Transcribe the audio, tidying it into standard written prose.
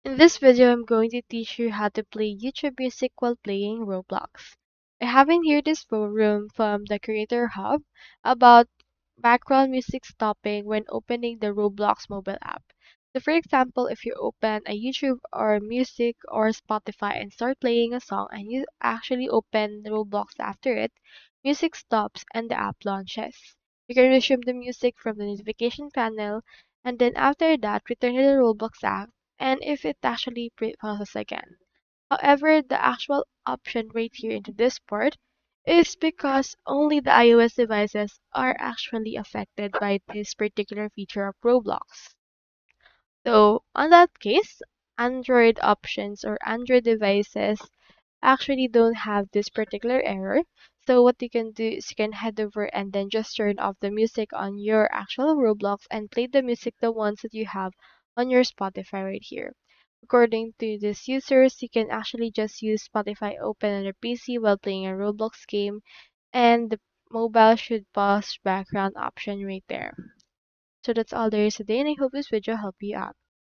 In this video, I'm going to teach you how to play YouTube music while playing Roblox. I have in here this forum from the Creator Hub about background music stopping when opening the Roblox mobile app. So for example, if you open a YouTube or music or Spotify and start playing a song and you actually open Roblox after it, music stops and the app launches. You can resume the music from the notification panel and then after that return to the Roblox app and if it actually processes again. However, the actual option right here into this part is because only the iOS devices are actually affected by this particular feature of Roblox. So, on that case, Android options or Android devices actually don't have this particular error. So what you can do is you can head over and then just turn off the music on your actual Roblox and play the music, the ones that you have on your Spotify right here. According to these users, you can actually just use Spotify open on your PC while playing a Roblox game, and the mobile should pause background option right there. So that's all there is today, and I hope this video helped you out.